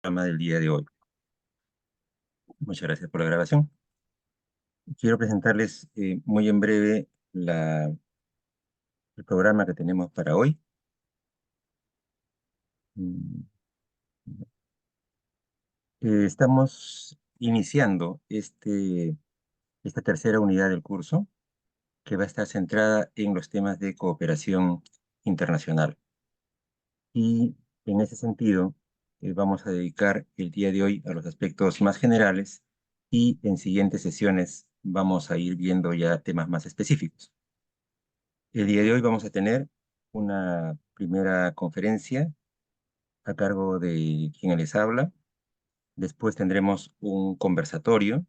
Programa del día de hoy. Muchas gracias por la grabación. Quiero presentarles muy en breve el programa que tenemos para hoy. Mm, Estamos iniciando esta tercera unidad del curso que va a estar centrada en los temas de cooperación internacional. Y en ese sentido, vamos a dedicar el día de hoy a los aspectos más generales y en siguientes sesiones vamos a ir viendo ya temas más específicos. El día de hoy vamos a tener una primera conferencia a cargo de quien les habla. Después tendremos un conversatorio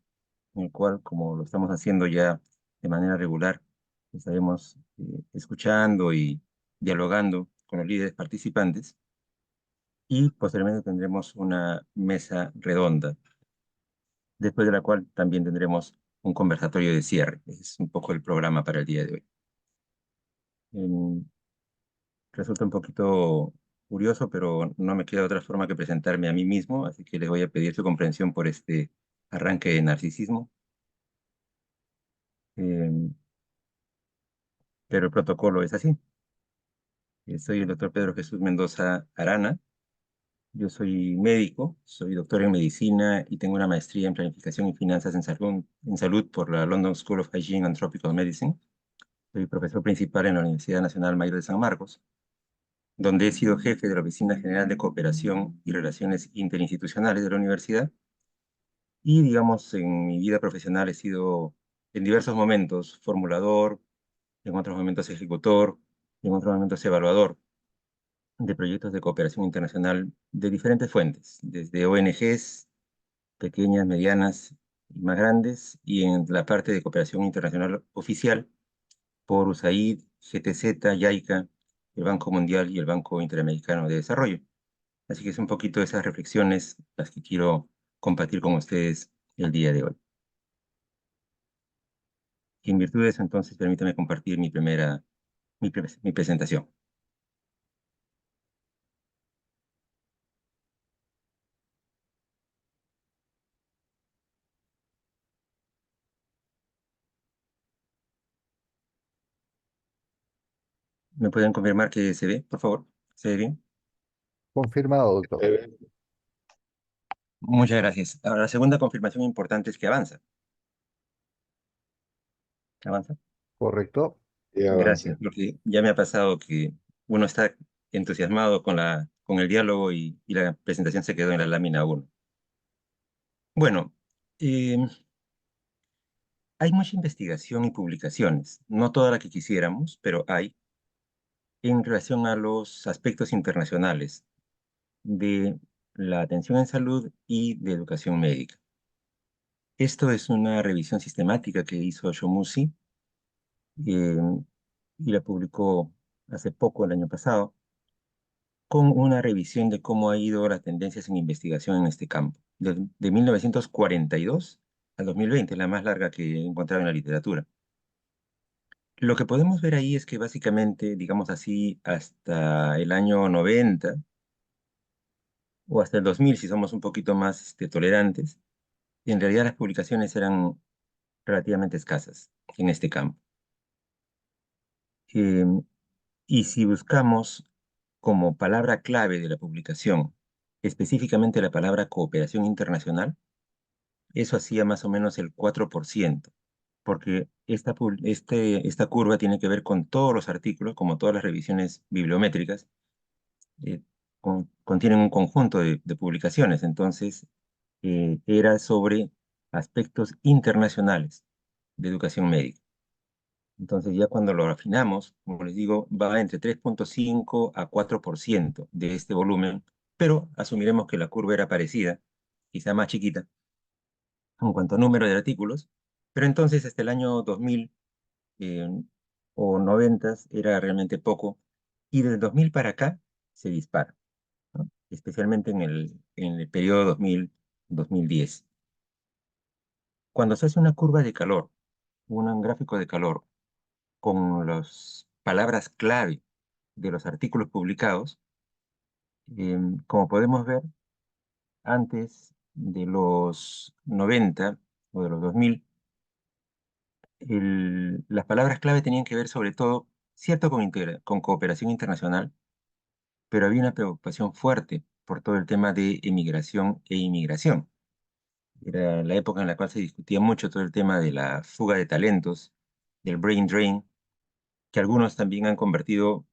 en el cual, como lo estamos haciendo ya de manera regular, estaremos escuchando y dialogando con los líderes participantes. Y posteriormente tendremos una mesa redonda, después de la cual también tendremos un conversatorio de cierre. Ese es un poco el programa para el día de hoy. Resulta un poquito curioso, pero no me queda otra forma que presentarme a mí mismo, así que les voy a pedir su comprensión por este arranque de narcisismo. Eh, pero el protocolo es así. Soy el doctor Pedro Jesús Mendoza Arana. Yo soy médico, soy doctor en medicina y tengo una maestría en planificación y finanzas en salud por la London School of Hygiene and Tropical Medicine. Soy profesor principal en la Universidad Nacional Mayor de San Marcos, donde he sido jefe de la Oficina General de Cooperación y Relaciones Interinstitucionales de la universidad. Y, digamos, en mi vida profesional he sido en diversos momentos formulador, en otros momentos ejecutor, y en otros momentos evaluador de proyectos de cooperación internacional de diferentes fuentes, desde ONGs, pequeñas, medianas y más grandes, y en la parte de cooperación internacional oficial por USAID, GTZ, JICA, el Banco Mundial y el Banco Interamericano de Desarrollo. Así que es un poquito esas reflexiones las que quiero compartir con ustedes el día de hoy. Y en virtud de eso, entonces, permítame compartir mi presentación. ¿Me pueden confirmar que se ve, por favor? ¿Se ve bien? Confirmado, doctor. Muchas gracias. Ahora, la segunda confirmación importante es que avanza. ¿Avanza? Correcto. Y Gracias, avanza. porque ya me ha pasado que uno está entusiasmado con el diálogo y la presentación se quedó en la lámina uno. Bueno, eh, hay mucha investigación y publicaciones, no toda la que quisiéramos, pero hay, en relación a los aspectos internacionales de la atención en salud y de educación médica. Esto es una revisión sistemática que hizo Shomusi eh, y la publicó hace poco, el año pasado, con una revisión de cómo ha ido las tendencias en investigación en este campo, de 1942 al 2020, la más larga que he encontrado en la literatura. Lo que podemos ver ahí es que básicamente, digamos así, hasta el año 90 o hasta el 2000, si somos un poquito más tolerantes, en realidad las publicaciones eran relativamente escasas en este campo. Em, y si buscamos como palabra clave de la publicación, específicamente la palabra cooperación internacional, eso hacía más o menos el 4%, porque esta curva tiene que ver con todos los artículos, como todas las revisiones bibliométricas, eh, contienen un conjunto de publicaciones, entonces era sobre aspectos internacionales de educación médica. Entonces ya cuando lo afinamos, como les digo, va entre 3,5 a 4% de este volumen, pero asumiremos que la curva era parecida, quizá más chiquita, en cuanto a número de artículos, pero entonces hasta el año 2000 eh, o 90 era realmente poco, y del 2000 para acá se dispara, ¿no? Especialmente en el periodo 2000-2010. Cuando se hace una curva de calor, un gráfico de calor, con las palabras clave de los artículos publicados, como podemos ver, antes de los 90 o de los 2000, las palabras clave tenían que ver sobre todo, cierto, con cooperación internacional, pero había una preocupación fuerte por todo el tema de emigración e inmigración. Era la época en la cual se discutía mucho todo el tema de la fuga de talentos, del brain drain, que algunos también han convertido,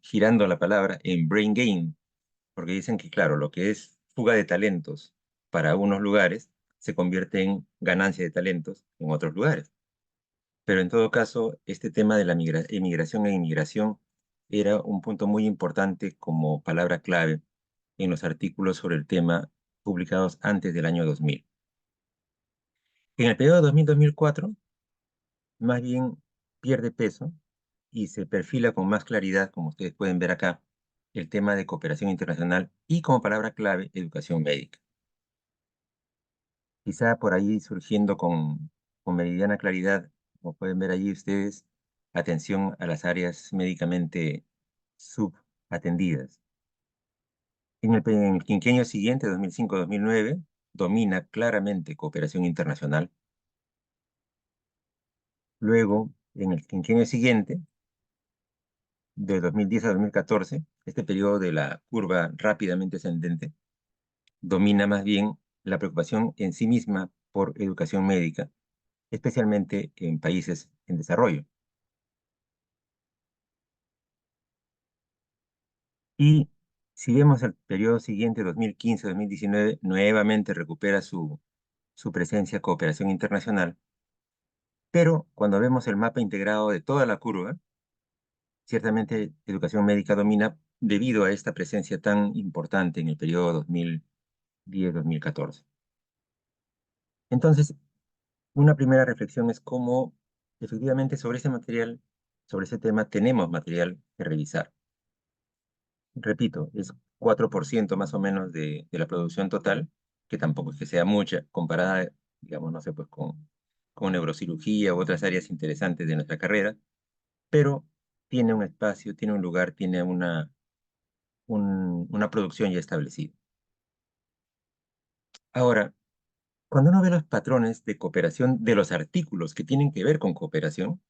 girando la palabra, en brain gain, porque dicen que, claro, lo que es fuga de talentos para unos lugares se convierte en ganancia de talentos en otros lugares. Pero en todo caso, este tema de la emigración e inmigración era un punto muy importante como palabra clave en los artículos sobre el tema publicados antes del año 2000. En el periodo 2000-2004, más bien pierde peso y se perfila con más claridad, como ustedes pueden ver acá, el tema de cooperación internacional y como palabra clave, educación médica. Quizá por ahí surgiendo con meridiana claridad, como pueden ver allí ustedes, atención a las áreas médicamente subatendidas. En el quinquenio siguiente, 2005-2009, domina claramente cooperación internacional. Luego, en el quinquenio siguiente, de 2010 a 2014, este periodo de la curva rápidamente ascendente, domina más bien la preocupación en sí misma por educación médica, especialmente en países en desarrollo. Y si vemos el periodo siguiente, 2015-2019, nuevamente recupera su presencia cooperación internacional, pero cuando vemos el mapa integrado de toda la curva, ciertamente educación médica domina debido a esta presencia tan importante en el periodo 2010-2014. Entonces, una primera reflexión es cómo efectivamente sobre ese material, sobre ese tema, tenemos material que revisar. Repito, es 4% más o menos de la producción total, que tampoco es que sea mucha, comparada, digamos, no sé, pues con neurocirugía u otras áreas interesantes de nuestra carrera, pero tiene un espacio, tiene un lugar, tiene una producción ya establecida. Ahora, cuando uno ve los patrones de cooperación de los artículos que tienen que ver con cooperación,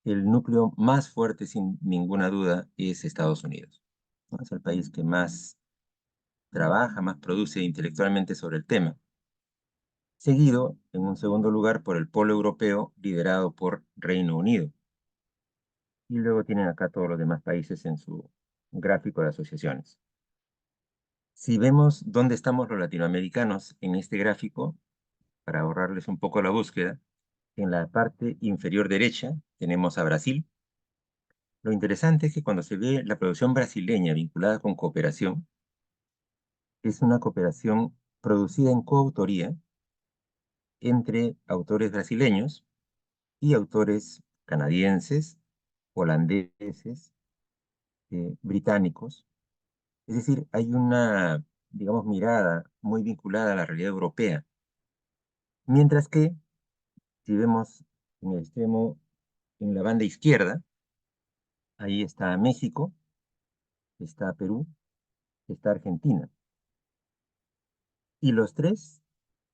el núcleo más fuerte, sin ninguna duda, es Estados Unidos, ¿no? Es el país que más trabaja, más produce intelectualmente sobre el tema, seguido, en un segundo lugar, por el polo europeo liderado por Reino Unido. Y luego tienen acá todos los demás países en su gráfico de asociaciones. Si vemos dónde estamos los latinoamericanos en este gráfico, para ahorrarles un poco la búsqueda, en la parte inferior derecha tenemos a Brasil. Lo interesante es que cuando se ve la producción brasileña vinculada con cooperación, es una cooperación producida en coautoría entre autores brasileños y autores canadienses, holandeses, británicos. Es decir, hay una, digamos, mirada muy vinculada a la realidad europea. Mientras que, si vemos en el extremo, en la banda izquierda, ahí está México, está Perú, está Argentina. Y los tres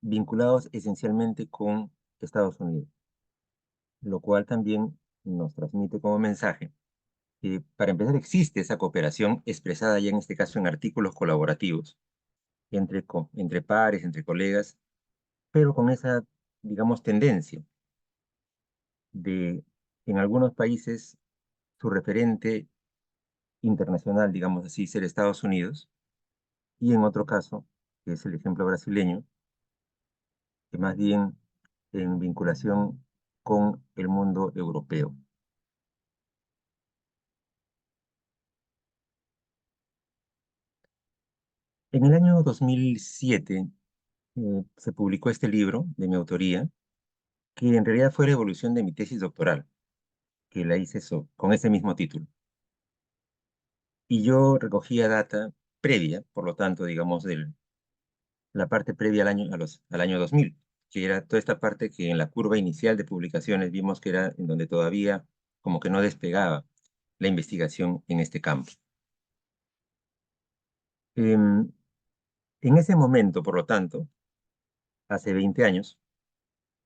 vinculados esencialmente con Estados Unidos, lo cual también nos transmite como mensaje que, para empezar, existe esa cooperación expresada ya en este caso en artículos colaborativos entre pares, entre colegas, pero con esa, digamos, tendencia de, en algunos países, su referente internacional, digamos así, ser Estados Unidos, y en otro caso, que es el ejemplo brasileño, que más bien en vinculación con el mundo europeo. En el año 2007 se publicó este libro de mi autoría, que en realidad fue la evolución de mi tesis doctoral, que la hice con ese mismo título. Y yo recogía data previa, por lo tanto, digamos, de la parte previa al año 2000, que era toda esta parte que en la curva inicial de publicaciones vimos que era en donde todavía como que no despegaba la investigación en este campo. Em, En ese momento, por lo tanto, hace 20 años,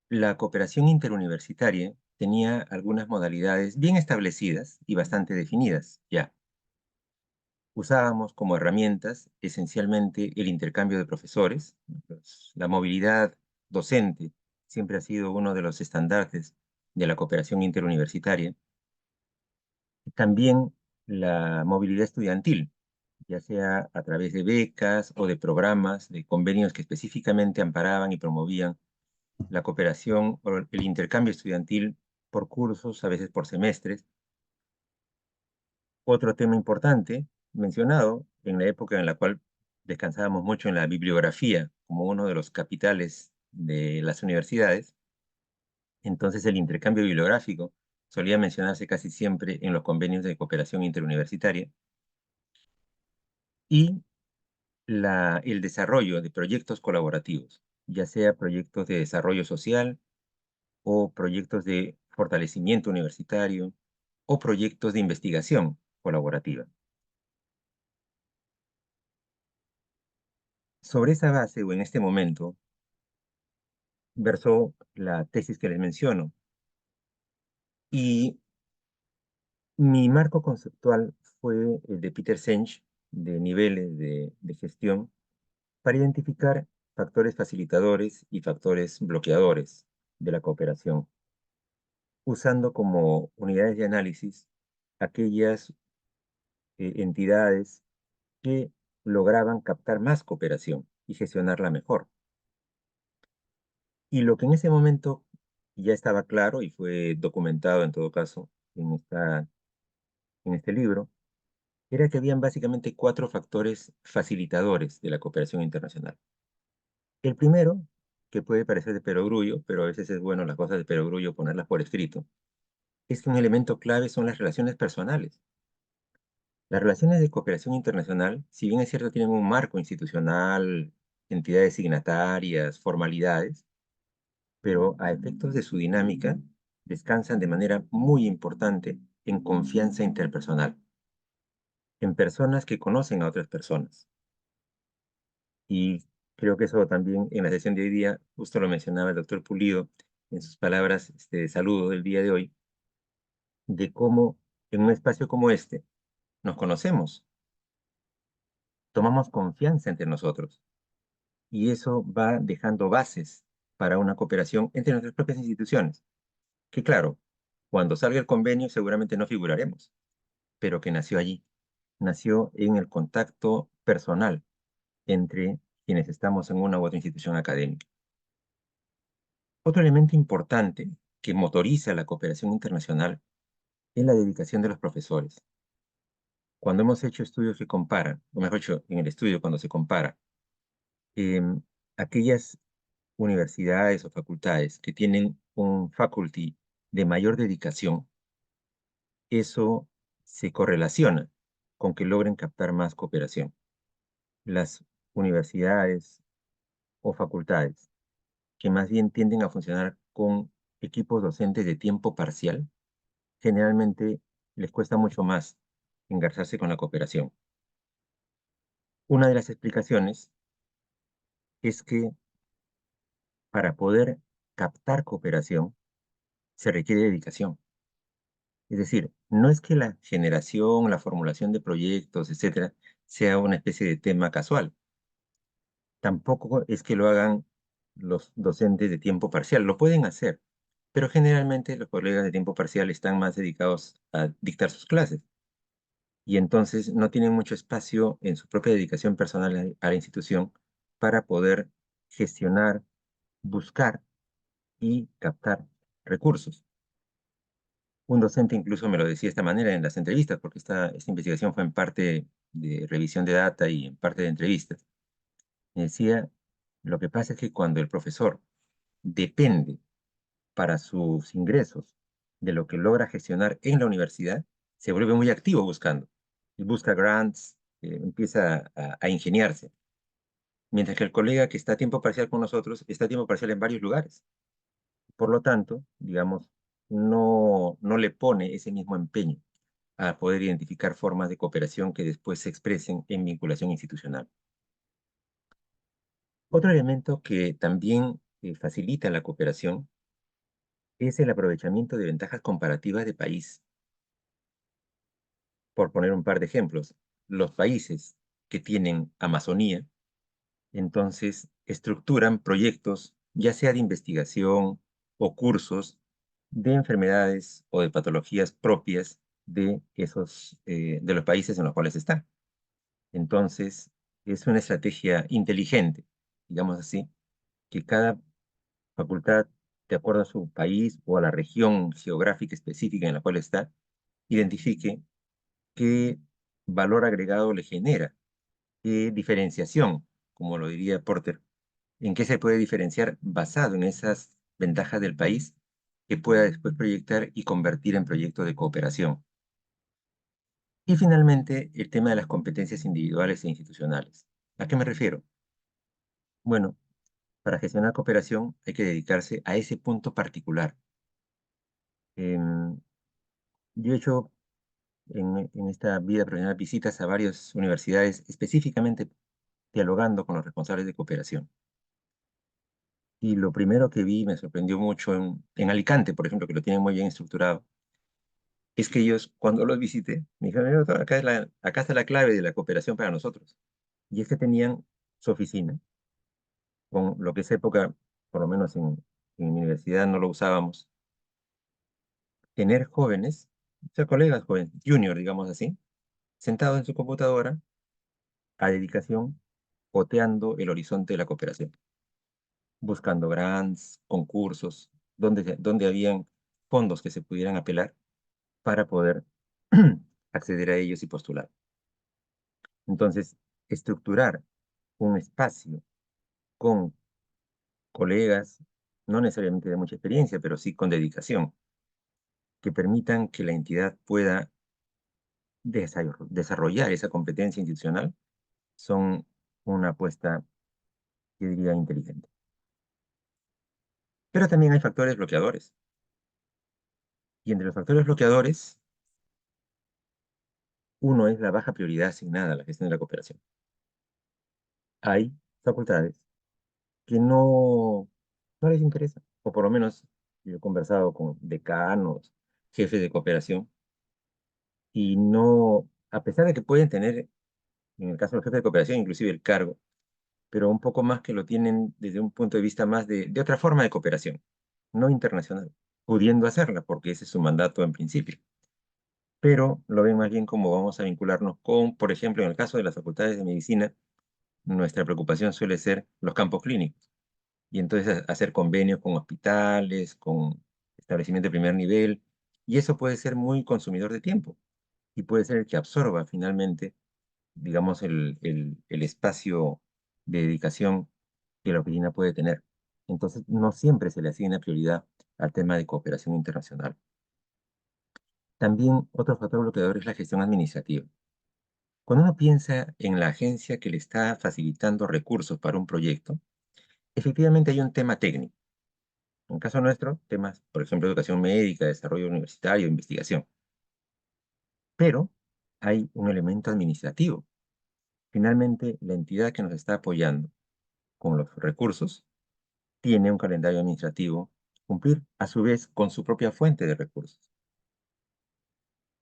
la cooperación interuniversitaria tenía algunas modalidades bien establecidas y bastante definidas ya. Usábamos como herramientas esencialmente el intercambio de profesores, pues, la movilidad docente siempre ha sido uno de los estandartes de la cooperación interuniversitaria, y también la movilidad estudiantil, ya sea a través de becas o de programas, de convenios que específicamente amparaban y promovían la cooperación o el intercambio estudiantil por cursos, a veces por semestres. Otro tema importante mencionado en la época en la cual descansábamos mucho en la bibliografía como uno de los capitales de las universidades, entonces el intercambio bibliográfico solía mencionarse casi siempre en los convenios de cooperación interuniversitaria, y el desarrollo de proyectos colaborativos, ya sea proyectos de desarrollo social o proyectos de fortalecimiento universitario o proyectos de investigación colaborativa. Sobre esa base o en este momento versó la tesis que les menciono, y mi marco conceptual fue el de Peter Senge, de niveles de gestión, para identificar factores facilitadores y factores bloqueadores de la cooperación, usando como unidades de análisis aquellas entidades que lograban captar más cooperación y gestionarla mejor. Y lo que en ese momento ya estaba claro y fue documentado en todo caso en este libro, era que habían básicamente cuatro factores facilitadores de la cooperación internacional. El primero, que puede parecer de perogrullo, pero a veces es bueno las cosas de perogrullo ponerlas por escrito, es que un elemento clave son las relaciones personales. Las relaciones de cooperación internacional, si bien es cierto, tienen un marco institucional, entidades signatarias, formalidades, pero a efectos de su dinámica, descansan de manera muy importante en confianza interpersonal, en personas que conocen a otras personas. Y creo que eso también en la sesión de hoy día, justo lo mencionaba el doctor Pulido en sus palabras de saludo del día de hoy, de cómo en un espacio como este nos conocemos, tomamos confianza entre nosotros, y eso va dejando bases para una cooperación entre nuestras propias instituciones, que claro, cuando salga el convenio seguramente no figuraremos, pero que nació allí, nació en el contacto personal entre quienes estamos en una u otra institución académica. Otro elemento importante que motoriza la cooperación internacional es la dedicación de los profesores. Cuando hemos hecho estudios que comparan, o mejor dicho, en el estudio cuando se compara, em, aquellas universidades o facultades que tienen un faculty de mayor dedicación, eso se correlaciona con que logren captar más cooperación. Las universidades o facultades que más bien tienden a funcionar con equipos docentes de tiempo parcial, generalmente les cuesta mucho más engarzarse con la cooperación. Una de las explicaciones es que para poder captar cooperación se requiere dedicación. Es decir, no es que la generación, la formulación de proyectos, etcétera, sea una especie de tema casual. Tampoco es que lo hagan los docentes de tiempo parcial. Lo pueden hacer, pero generalmente los colegas de tiempo parcial están más dedicados a dictar sus clases, y entonces no tienen mucho espacio en su propia dedicación personal a la institución para poder gestionar, buscar y captar recursos. Un docente incluso me lo decía de esta manera en las entrevistas, porque esta investigación fue en parte de revisión de data y en parte de entrevistas. Me decía, lo que pasa es que cuando el profesor depende para sus ingresos de lo que logra gestionar en la universidad, se vuelve muy activo buscando. Y busca grants, empieza a ingeniarse. Mientras que el colega que está a tiempo parcial con nosotros está a tiempo parcial en varios lugares. Por lo tanto, digamos, no le pone ese mismo empeño a poder identificar formas de cooperación que después se expresen en vinculación institucional. Otro elemento que también facilita la cooperación es el aprovechamiento de ventajas comparativas de país. Por poner un par de ejemplos, los países que tienen Amazonía, entonces estructuran proyectos, ya sea de investigación o cursos de enfermedades o de patologías propias de de los países en los cuales están. Entonces, es una estrategia inteligente, digamos así, que cada facultad, de acuerdo a su país o a la región geográfica específica en la cual está, identifique qué valor agregado le genera, qué diferenciación, como lo diría Porter, en qué se puede diferenciar basado en esas ventajas del país que pueda después proyectar y convertir en proyectos de cooperación. Y finalmente, el tema de las competencias individuales e institucionales. ¿A qué me refiero? Bueno, para gestionar cooperación hay que dedicarse a ese punto particular. Em, yo he hecho en esta vida profesional visitas a varias universidades, específicamente dialogando con los responsables de cooperación. Y lo primero que vi, me sorprendió mucho en Alicante, por ejemplo, que lo tienen muy bien estructurado, es que ellos, cuando los visité, me dijeron: "Mira, doctor, acá está la clave de la cooperación para nosotros". Y es que tenían su oficina, con lo que esa época, por lo menos en mi universidad no lo usábamos, tener jóvenes, o sea, colegas jóvenes, junior, digamos así, sentados en su computadora, a dedicación, oteando el horizonte de la cooperación, buscando grants, concursos, donde habían fondos que se pudieran apelar para poder acceder a ellos y postular. Entonces, estructurar un espacio con colegas, no necesariamente de mucha experiencia, pero sí con dedicación, que permitan que la entidad pueda desarrollar esa competencia institucional, son una apuesta, yo diría, inteligente. Pero también hay factores bloqueadores. Y entre los factores bloqueadores, uno es la baja prioridad asignada a la gestión de la cooperación. Hay facultades que no les interesa, o por lo menos yo he conversado con decanos, jefes de cooperación, y no, a pesar de que pueden tener, en el caso del jefe de cooperación, inclusive el cargo, pero un poco más que lo tienen desde un punto de vista más de otra forma de cooperación, no internacional, pudiendo hacerla, porque ese es su mandato en principio. Pero lo ven más bien como vamos a vincularnos con, por ejemplo, en el caso de las facultades de medicina, nuestra preocupación suele ser los campos clínicos. Y entonces hacer convenios con hospitales, con establecimientos de primer nivel, y eso puede ser muy consumidor de tiempo y puede ser el que absorba finalmente, digamos, el espacio de dedicación que la oficina puede tener. Entonces, no siempre se le asigna prioridad al tema de cooperación internacional. También otro factor bloqueador es la gestión administrativa. Cuando uno piensa en la agencia que le está facilitando recursos para un proyecto, efectivamente hay un tema técnico. En el caso nuestro, temas, por ejemplo, educación médica, desarrollo universitario, investigación. Pero hay un elemento administrativo. Finalmente, la entidad que nos está apoyando con los recursos tiene un calendario administrativo que cumplir, a su vez, con su propia fuente de recursos.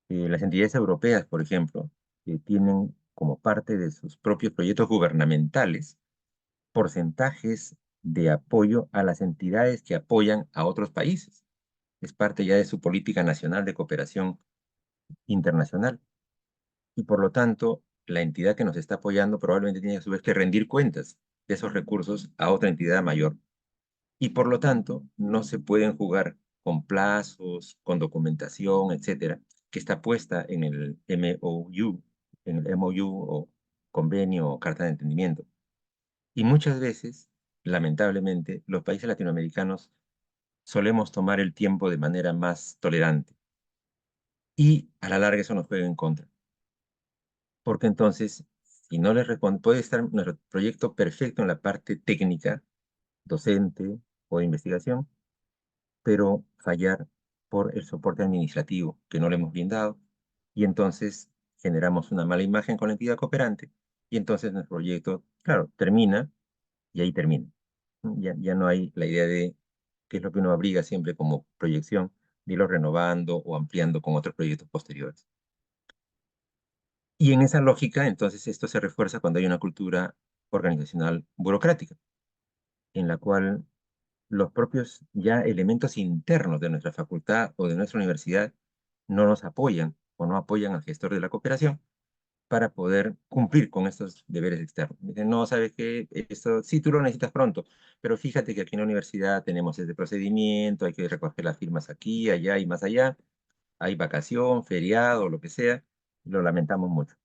Las entidades europeas, por ejemplo, tienen como parte de sus propios proyectos gubernamentales porcentajes de apoyo a las entidades que apoyan a otros países. Es parte ya de su política nacional de cooperación internacional. Y por lo tanto, la entidad que nos está apoyando probablemente tiene a su vez que rendir cuentas de esos recursos a otra entidad mayor. Y por lo tanto, no se pueden jugar con plazos, con documentación, etcétera, que está puesta en el MOU, o convenio o carta de entendimiento. Y muchas veces, lamentablemente, los países latinoamericanos solemos tomar el tiempo de manera más tolerante. Y a la larga eso nos juega en contra. Porque entonces, si no les responde, puede estar nuestro proyecto perfecto en la parte técnica, docente o de investigación, pero fallar por el soporte administrativo que no le hemos brindado. Y entonces generamos una mala imagen con la entidad cooperante. Y entonces nuestro proyecto, claro, termina y ahí termina. Ya no hay la idea de qué es lo que uno abriga siempre como proyección, de irlo renovando o ampliando con otros proyectos posteriores. Y en esa lógica, entonces, esto se refuerza cuando hay una cultura organizacional burocrática, en la cual los propios ya elementos internos de nuestra facultad o de nuestra universidad no nos apoyan o no apoyan al gestor de la cooperación para poder cumplir con estos deberes externos. Dicen, no, ¿sabes qué? Esto sí, tú lo necesitas pronto, pero fíjate que aquí en la universidad tenemos este procedimiento, hay que recoger las firmas aquí, allá y más allá, hay vacación, feriado, lo que sea, lo lamentamos mucho.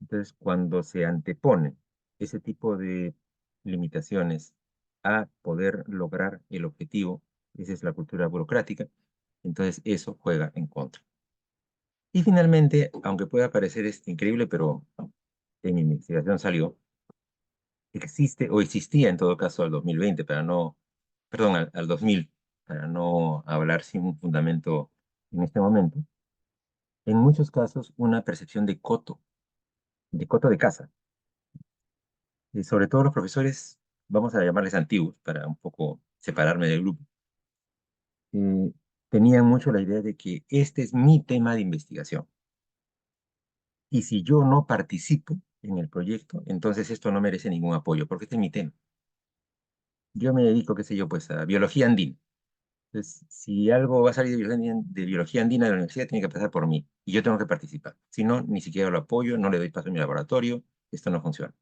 Entonces, cuando se antepone ese tipo de limitaciones a poder lograr el objetivo, esa es la cultura burocrática, entonces eso juega en contra. Y finalmente, aunque pueda parecer increíble, pero en mi investigación salió, existe o existía en todo caso al 2020, para no, perdón, al 2000, para no hablar sin un fundamento en este momento, en muchos casos una percepción de coto de casa. Y sobre todo los profesores, vamos a llamarles antiguos, para un poco separarme del grupo, eh, tenían mucho la idea de que este es mi tema de investigación. Y si yo no participo en el proyecto, entonces esto no merece ningún apoyo, porque este es mi tema. Yo me dedico, qué sé yo, pues a biología andina. Entonces, si algo va a salir de biología andina de la universidad, tiene que pasar por mí. Y yo tengo que participar. Si no, ni siquiera lo apoyo, no le doy paso a mi laboratorio, esto no funciona.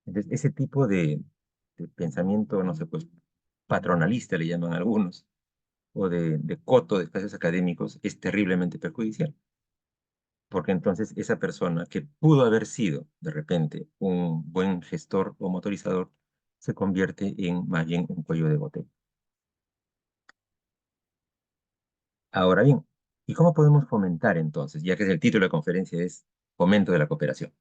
Entonces, ese tipo de pensamiento, no sé, pues patronalista le llaman algunos, o de coto de espacios académicos, es terriblemente perjudicial. Porque entonces esa persona que pudo haber sido, de repente, un buen gestor o motorizador, se convierte en más bien un cuello de botella. Ahora bien, ¿y cómo podemos fomentar entonces? Ya que el título de la conferencia es Fomento de la Cooperación.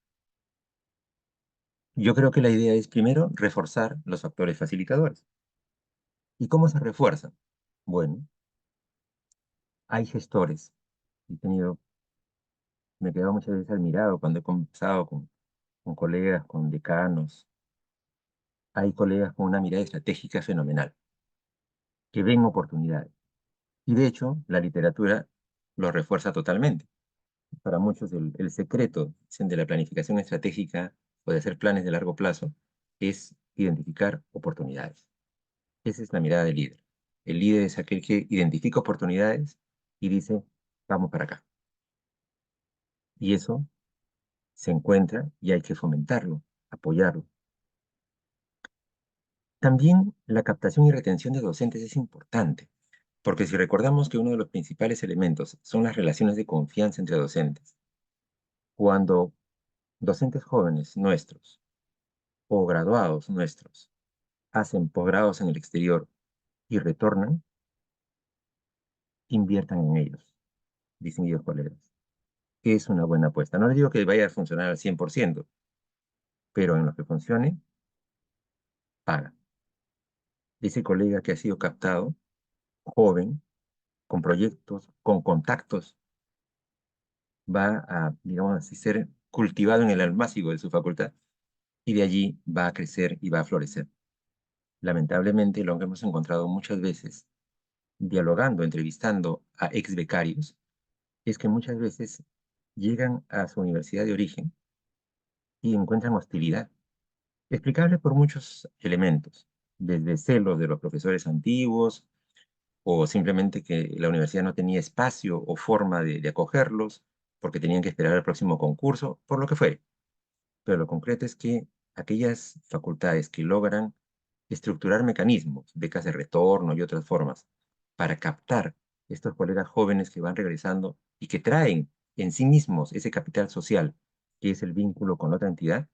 Yo creo que la idea es primero reforzar los factores facilitadores. ¿Y cómo se refuerzan? Bueno, hay gestores. He tenido, me he quedado muchas veces admirado cuando he conversado con colegas, con decanos. Hay colegas con una mirada estratégica fenomenal, que ven oportunidades. Y de hecho, la literatura lo refuerza totalmente. Para muchos, el secreto dicen, de la planificación estratégica o de hacer planes de largo plazo es identificar oportunidades. Esa es la mirada del líder. El líder es aquel que identifica oportunidades y dice, vamos para acá. Y eso se encuentra y hay que fomentarlo, apoyarlo. También la captación y retención de docentes es importante, porque si recordamos que uno de los principales elementos son las relaciones de confianza entre docentes, cuando docentes jóvenes nuestros o graduados nuestros hacen posgrados en el exterior y retornan, inviertan en ellos, distinguidos colegas. Es una buena apuesta. No les digo que vaya a funcionar al 100%, pero en lo que funcione, paga. Ese colega que ha sido captado, joven, con proyectos, con contactos, va a, digamos así, ser cultivado en el almácigo de su facultad y de allí va a crecer y va a florecer. Lamentablemente, lo que hemos encontrado muchas veces dialogando, entrevistando a ex becarios, es que muchas veces llegan a su universidad de origen y encuentran hostilidad, explicable por muchos elementos, desde celos de los profesores antiguos, o simplemente que la universidad no tenía espacio o forma de acogerlos, porque tenían que esperar al próximo concurso, por lo que fuere. Pero lo concreto es que aquellas facultades que logran estructurar mecanismos, becas de retorno y otras formas, para captar estos colegas jóvenes que van regresando y que traen en sí mismos ese capital social, que es el vínculo con otra entidad,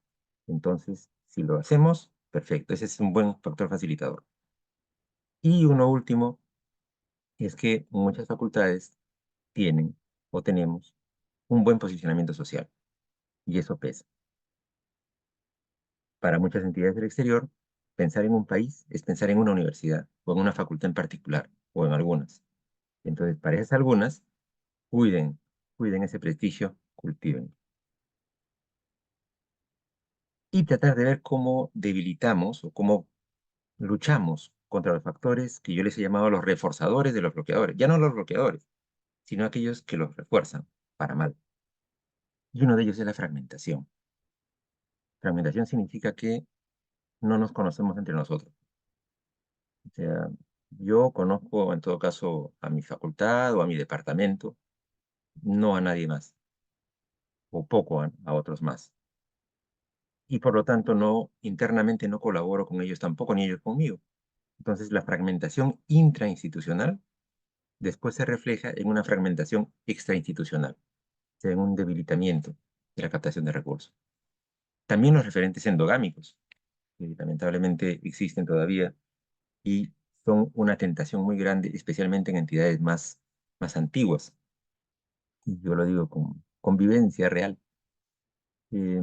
entonces, si lo hacemos, perfecto, ese es un buen factor facilitador. Y uno último es que muchas facultades tienen o tenemos un buen posicionamiento social, y eso pesa. Para muchas entidades del exterior, pensar en un país es pensar en una universidad o en una facultad en particular o en algunas. Entonces, para esas algunas, cuiden ese prestigio, cultiven. y tratar de ver cómo debilitamos o cómo luchamos contra los factores que yo les he llamado los reforzadores de los bloqueadores. Ya no los bloqueadores, sino aquellos que los refuerzan para mal. Y uno de ellos es la fragmentación. Fragmentación significa que no nos conocemos entre nosotros. O sea, yo conozco en todo caso a mi facultad o a mi departamento, no a nadie más, o poco a otros más. Y por lo tanto, no, internamente no colaboro con ellos tampoco, ni ellos conmigo. Entonces, la fragmentación intrainstitucional después se refleja en una fragmentación extrainstitucional, o sea, en un debilitamiento de la captación de recursos. También los referentes endogámicos, que lamentablemente existen todavía y son una tentación muy grande, especialmente en entidades más antiguas. Y yo lo digo con vivencia real, eh,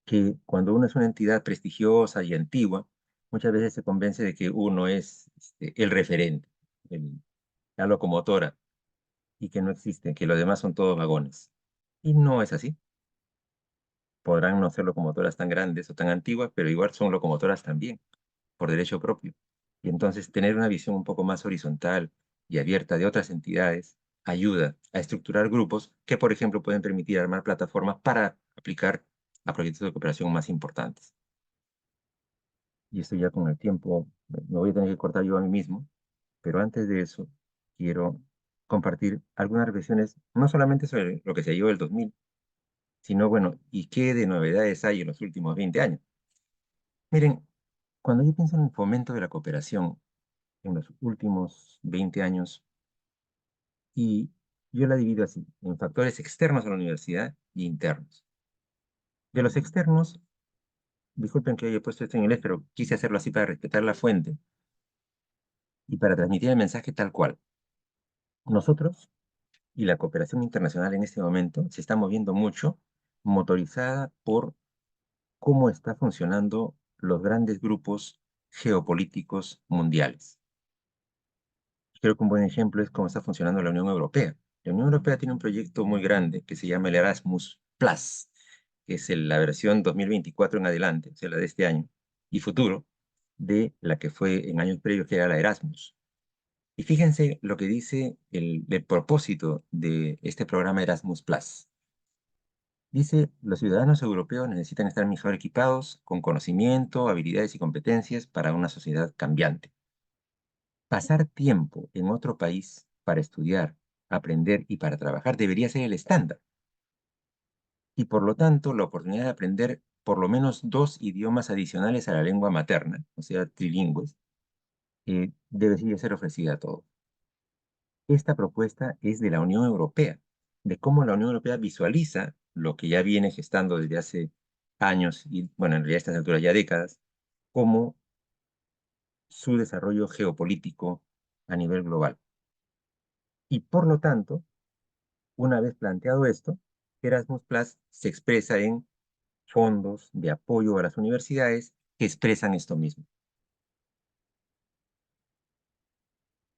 que cuando uno es una entidad prestigiosa y antigua, muchas veces se convence de que uno es el referente, la locomotora, y que no existe, que los demás son todos vagones. Y no es así. Podrán no ser locomotoras tan grandes o tan antiguas, pero igual son locomotoras también, por derecho propio. Y entonces tener una visión un poco más horizontal y abierta de otras entidades ayuda a estructurar grupos que, por ejemplo, pueden permitir armar plataformas para aplicar a proyectos de cooperación más importantes. Y esto ya con el tiempo me voy a tener que cortar yo a mí mismo, pero antes de eso quiero compartir algunas reflexiones, no solamente sobre lo que se dio el 2000, sino, bueno, ¿y qué de novedades hay en los últimos 20 años? Miren, cuando yo pienso en el fomento de la cooperación en los últimos 20 años, y yo la divido así, en factores externos a la universidad y internos. De los externos, disculpen que haya puesto esto en inglés, pero quise hacerlo así para respetar la fuente y para transmitir el mensaje tal cual. Nosotros y la cooperación internacional en este momento se está moviendo mucho, motorizada por cómo está funcionando los grandes grupos geopolíticos mundiales. Creo que un buen ejemplo es cómo está funcionando la Unión Europea. La Unión Europea tiene un proyecto muy grande que se llama el Erasmus Plus, que es la versión 2024 en adelante, o sea, la de este año y futuro, de la que fue en años previos, que era la Erasmus. Y fíjense lo que dice el propósito de este programa Erasmus Plus. Dice, los ciudadanos europeos necesitan estar mejor equipados, con conocimiento, habilidades y competencias para una sociedad cambiante. Pasar tiempo en otro país para estudiar, aprender y para trabajar debería ser el estándar. Y por lo tanto, la oportunidad de aprender por lo menos dos idiomas adicionales a la lengua materna, o sea, trilingües, debería ser ofrecida a todos. Esta propuesta es de la Unión Europea, de cómo la Unión Europea visualiza lo que ya viene gestando desde hace años y, bueno, en realidad a estas alturas ya décadas, como su desarrollo geopolítico a nivel global. Y por lo tanto, una vez planteado esto, Erasmus Plus se expresa en fondos de apoyo a las universidades que expresan esto mismo.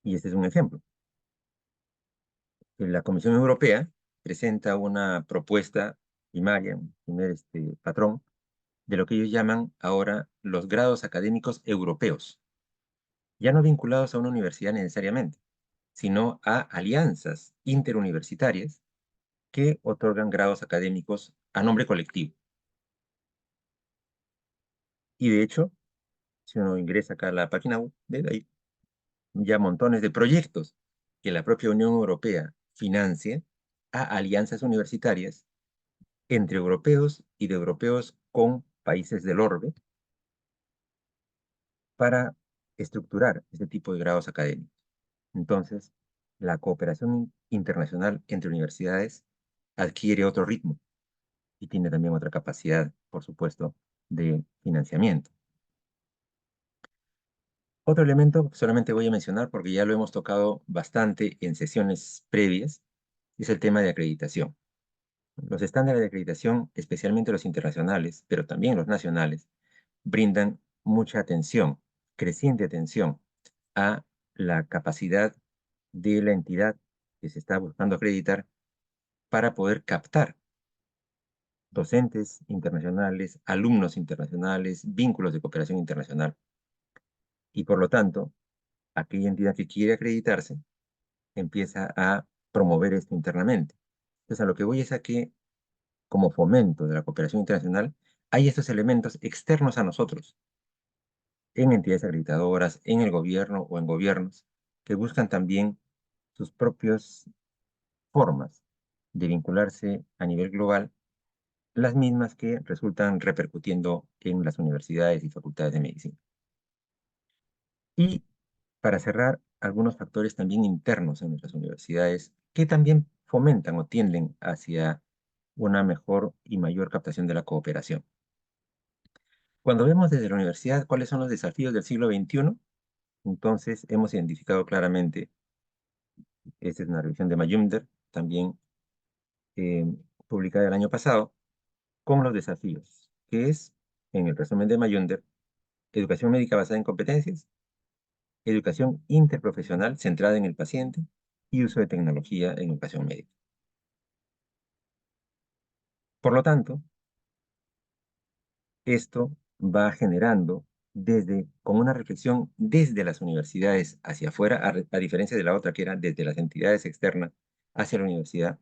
Y este es un ejemplo. La Comisión Europea presenta una propuesta primaria, un primer patrón, de lo que ellos llaman ahora los grados académicos europeos, ya no vinculados a una universidad necesariamente, sino a alianzas interuniversitarias que otorgan grados académicos a nombre colectivo. Y de hecho, si uno ingresa acá a la página web, ve ahí ya montones de proyectos que la propia Unión Europea financia a alianzas universitarias entre europeos y de europeos con países del orbe para estructurar este tipo de grados académicos. Entonces, la cooperación internacional entre universidades adquiere otro ritmo y tiene también otra capacidad, por supuesto, de financiamiento. Otro elemento que solamente voy a mencionar porque ya lo hemos tocado bastante en sesiones previas, es el tema de acreditación. Los estándares de acreditación, especialmente los internacionales, pero también los nacionales, brindan mucha atención, creciente atención a la capacidad de la entidad que se está buscando acreditar para poder captar docentes internacionales, alumnos internacionales, vínculos de cooperación internacional. Y por lo tanto, aquella entidad que quiere acreditarse empieza a promover esto internamente. Entonces, a lo que voy es a que, como fomento de la cooperación internacional, hay estos elementos externos a nosotros, en entidades acreditadoras, en el gobierno o en gobiernos, que buscan también sus propias formas de vincularse a nivel global, las mismas que resultan repercutiendo en las universidades y facultades de medicina. Y para cerrar, algunos factores también internos en nuestras universidades que también fomentan o tienden hacia una mejor y mayor captación de la cooperación. Cuando vemos desde la universidad cuáles son los desafíos del siglo XXI, entonces hemos identificado claramente, esta es una revisión de Mayunder, también eh, publicada el año pasado, con los desafíos, que es, en el resumen de Mayunder, educación médica basada en competencias, educación interprofesional centrada en el paciente y uso de tecnología en educación médica. Por lo tanto, esto va generando con una reflexión desde las universidades hacia afuera, a diferencia de la otra que era desde las entidades externas hacia la universidad,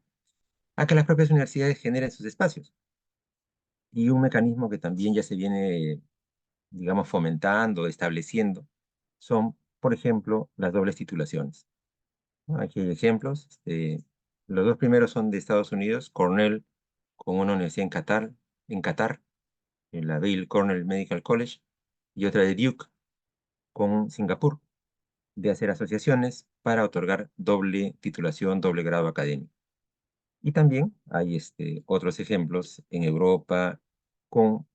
a que las propias universidades generen sus espacios. Y un mecanismo que también ya se viene, digamos, fomentando, estableciendo, son, por ejemplo, las dobles titulaciones, ¿no? Aquí hay ejemplos. Los dos primeros son de Estados Unidos, Cornell con una universidad en Qatar, en la Weill Cornell Medical College, y otra de Duke con Singapur, de hacer asociaciones para otorgar doble titulación, doble grado académico. Y también hay otros ejemplos en Europa con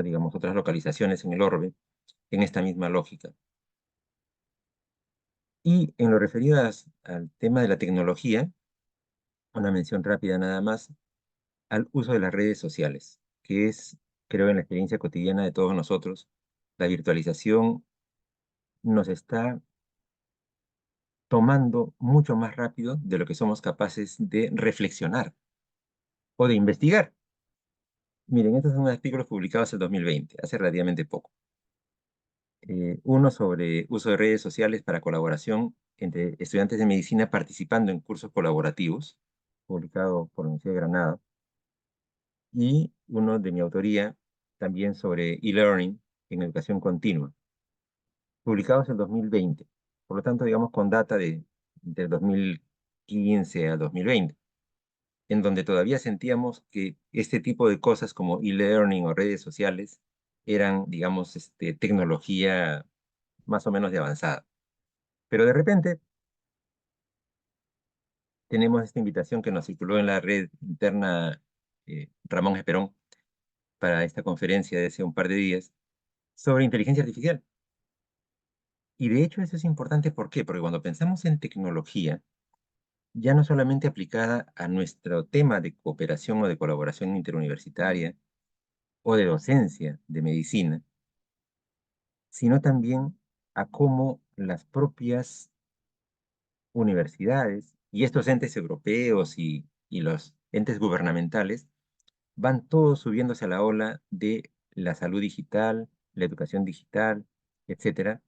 digamos, otras localizaciones en el orbe en esta misma lógica. Y en lo referido al tema de la tecnología, una mención rápida nada más al uso de las redes sociales, que es, creo, en la experiencia cotidiana de todos nosotros, la virtualización nos está tomando mucho más rápido de lo que somos capaces de reflexionar o de investigar. Miren, estos son unos artículos publicados en el 2020, hace relativamente poco. Uno sobre uso de redes sociales para colaboración entre estudiantes de medicina participando en cursos colaborativos, publicado por la Universidad de Granada, y uno de mi autoría, también sobre e-learning en educación continua, publicados en 2020, por lo tanto, digamos, con data de 2015 a 2020, en donde todavía sentíamos que este tipo de cosas como e-learning o redes sociales eran, digamos, tecnología más o menos de avanzada. Pero de repente tenemos esta invitación que nos circuló en la red interna, Ramón Esperón, para esta conferencia de hace un par de días sobre inteligencia artificial. Y de hecho eso es importante, ¿por qué? Porque cuando pensamos en tecnología, ya no solamente aplicada a nuestro tema de cooperación o de colaboración interuniversitaria o de docencia de medicina, sino también a cómo las propias universidades y estos entes europeos y los entes gubernamentales van todos subiéndose a la ola de la salud digital, la educación digital, etcétera,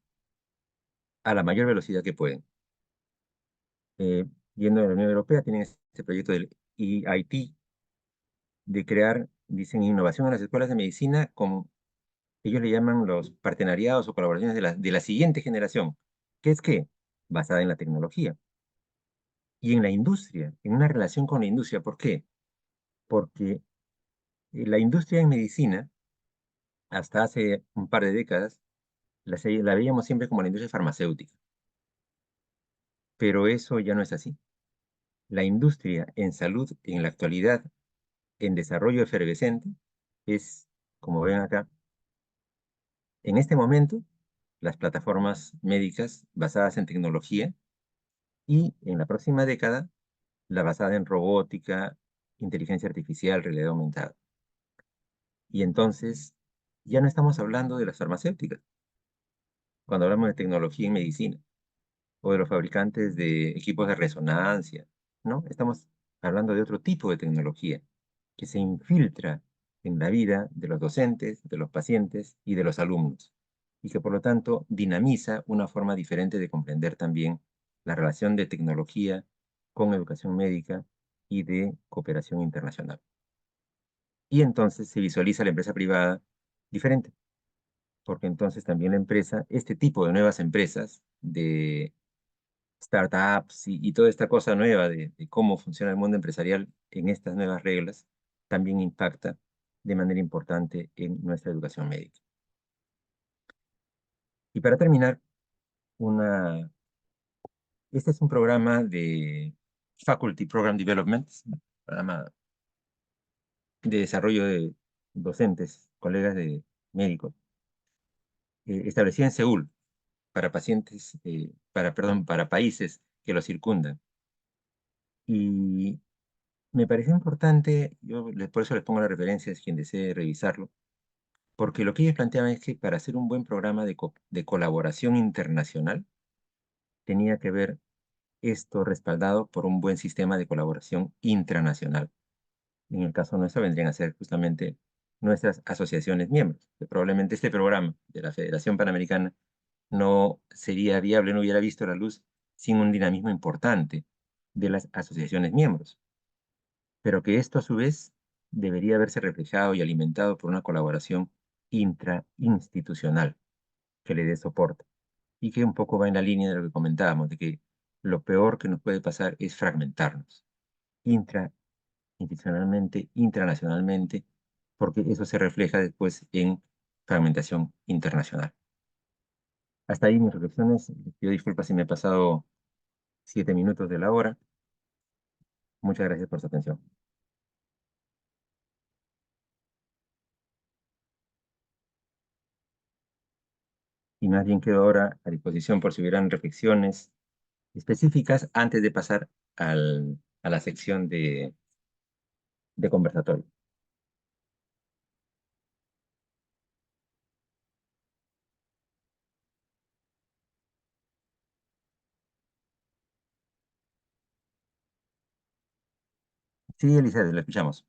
a la mayor velocidad que pueden. Yendo a la Unión Europea, tienen este proyecto del EIT, de crear, dicen, innovación en las escuelas de medicina, con, ellos le llaman los partenariados o colaboraciones de la siguiente generación, que es que basada en la tecnología y en la industria, en una relación con la industria. ¿Por qué? Porque la industria en medicina, hasta hace un par de décadas, la veíamos siempre como la industria farmacéutica, pero eso ya no es así. La industria en salud en la actualidad, en desarrollo efervescente, es, como ven acá, en este momento, las plataformas médicas basadas en tecnología, y en la próxima década, la basada en robótica, inteligencia artificial, realidad aumentada. Y entonces, ya no estamos hablando de las farmacéuticas cuando hablamos de tecnología en medicina, o de los fabricantes de equipos de resonancia, ¿no? Estamos hablando de otro tipo de tecnología, que se infiltra en la vida de los docentes, de los pacientes y de los alumnos, y que por lo tanto dinamiza una forma diferente de comprender también la relación de tecnología con educación médica y de cooperación internacional. Y entonces se visualiza la empresa privada diferente, porque entonces también la empresa, este tipo de nuevas empresas, de startups y toda esta cosa nueva de cómo funciona el mundo empresarial en estas nuevas reglas, también impacta de manera importante en nuestra educación médica. Y para terminar, este es un programa de Faculty Program Development, un programa de desarrollo de docentes, colegas de médicos, establecido en Seúl para pacientes, perdón, para países que lo circundan. Y me pareció importante, por eso les pongo la referencia, es quien desee revisarlo, porque lo que ellos planteaban es que para hacer un buen programa de colaboración internacional, tenía que ver esto respaldado por un buen sistema de colaboración intranacional. En el caso nuestro vendrían a ser justamente nuestras asociaciones miembros, que probablemente este programa de la Federación Panamericana no sería viable, no hubiera visto la luz sin un dinamismo importante de las asociaciones miembros, pero que esto a su vez debería verse reflejado y alimentado por una colaboración intrainstitucional que le dé soporte y que un poco va en la línea de lo que comentábamos, de que lo peor que nos puede pasar es fragmentarnos intrainstitucionalmente, intranacionalmente, porque eso se refleja después en fragmentación internacional. Hasta ahí mis reflexiones. Les pido disculpas si me he pasado 7 minutos de la hora. Muchas gracias por su atención. Y más bien quedo ahora a disposición por si hubieran reflexiones específicas antes de pasar a la sección de conversatorio. Sí, Elizabeth, la escuchamos.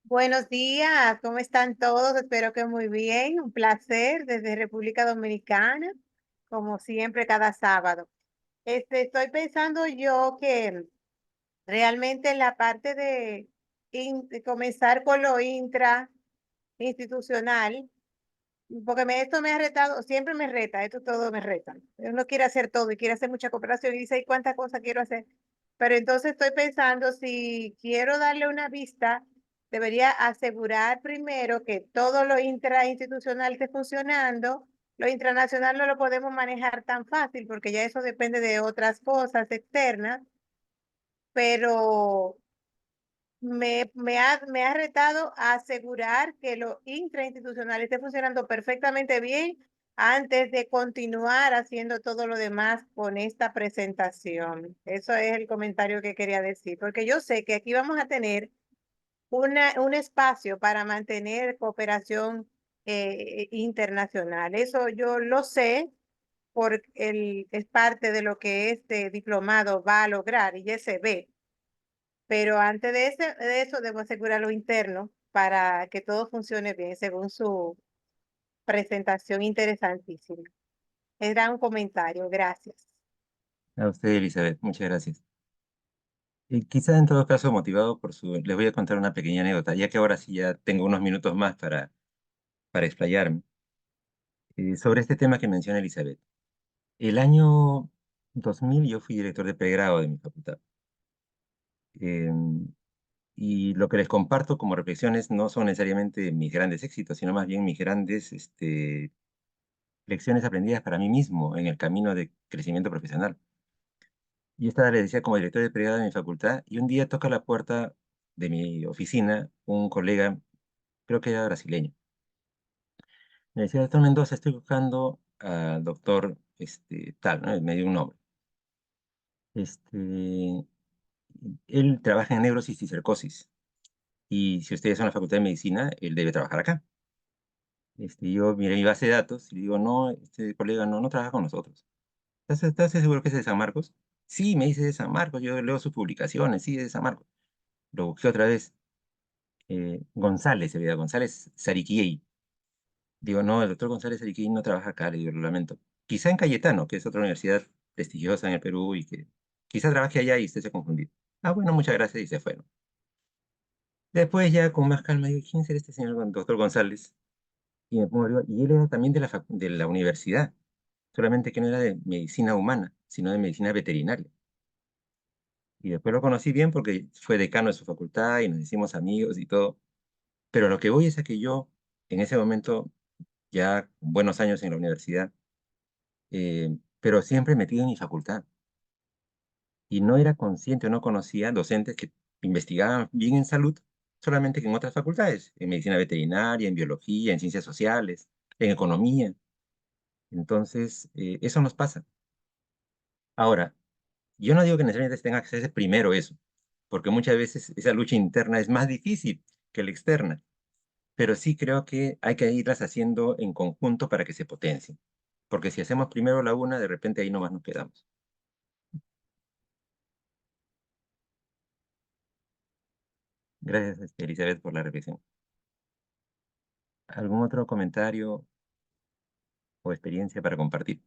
Buenos días, ¿cómo están todos? Espero que muy bien. Un placer desde República Dominicana, como siempre, cada sábado. Estoy pensando yo que realmente en la parte de comenzar con lo intrainstitucional, porque esto me ha retado, siempre me reta, esto todo me reta. Uno quiere hacer todo y quiere hacer mucha cooperación y dice, ¿y cuántas cosas quiero hacer? Pero entonces estoy pensando, si quiero darle una vista, debería asegurar primero que todo lo intrainstitucional esté funcionando. Lo intranacional no lo podemos manejar tan fácil porque ya eso depende de otras cosas externas, pero me ha retado a asegurar que lo intrainstitucional esté funcionando perfectamente bien antes de continuar haciendo todo lo demás con esta presentación. Eso es el comentario que quería decir, porque yo sé que aquí vamos a tener un espacio para mantener cooperación internacional. Eso yo lo sé porque es parte de lo que este diplomado va a lograr y ya se ve. Pero antes de eso, debo asegurar lo interno para que todo funcione bien, según su presentación interesantísima. Era un comentario, gracias. A usted, Elizabeth, muchas gracias. Quizá en todo caso, motivado por les voy a contar una pequeña anécdota, ya que ahora sí ya tengo unos minutos más para explayarme, sobre este tema que menciona Elizabeth. El año 2000 yo fui director de pregrado de mi facultad. Em, y lo que les comparto como reflexiones no son necesariamente mis grandes éxitos, sino más bien mis grandes lecciones aprendidas para mí mismo en el camino de crecimiento profesional. Y esta le decía como director de pregrado de mi facultad, y un día toca la puerta de mi oficina un colega, creo que era brasileño. Me decía, doctor Mendoza, estoy buscando al doctor tal, ¿no? Me dio un nombre. Este, él trabaja en neurocisticercosis, y si ustedes son la Facultad de Medicina, él debe trabajar acá. Yo miré mi base de datos y le digo, no, este colega no trabaja con nosotros. ¿Estás seguro que es de San Marcos? Sí, me dice de San Marcos, yo leo sus publicaciones, sí, es de San Marcos. lo busqué otra vez, González, se veía González Sariquiey. Digo, no, el doctor González Sariquiey no trabaja acá, le digo, lo lamento. Quizá en Cayetano, que es otra universidad prestigiosa en el Perú y que quizá trabaje allá y usted se ha confundido. Ah, bueno, muchas gracias y se fue, ¿no? Después ya con más calma digo, ¿quién será este señor doctor González? Y me pongo arriba, y él era también de de la universidad, solamente que no era de medicina humana, sino de medicina veterinaria. Y después lo conocí bien porque fue decano de su facultad y nos hicimos amigos y todo. Pero lo que voy es a que yo, en ese momento, ya con buenos años en la universidad, pero siempre metido en mi facultad. Y no era consciente o no conocía docentes que investigaban bien en salud, solamente que en otras facultades, en medicina veterinaria, en biología, en ciencias sociales, en economía. Entonces, eso nos pasa. Ahora, yo no digo que necesariamente se tenga que hacerse primero eso, porque muchas veces esa lucha interna es más difícil que la externa, pero sí creo que hay que irlas haciendo en conjunto para que se potencien, porque si hacemos primero la una, de repente ahí nomás nos quedamos. Gracias, Elizabeth, por la reflexión. ¿Algún otro comentario o experiencia para compartir?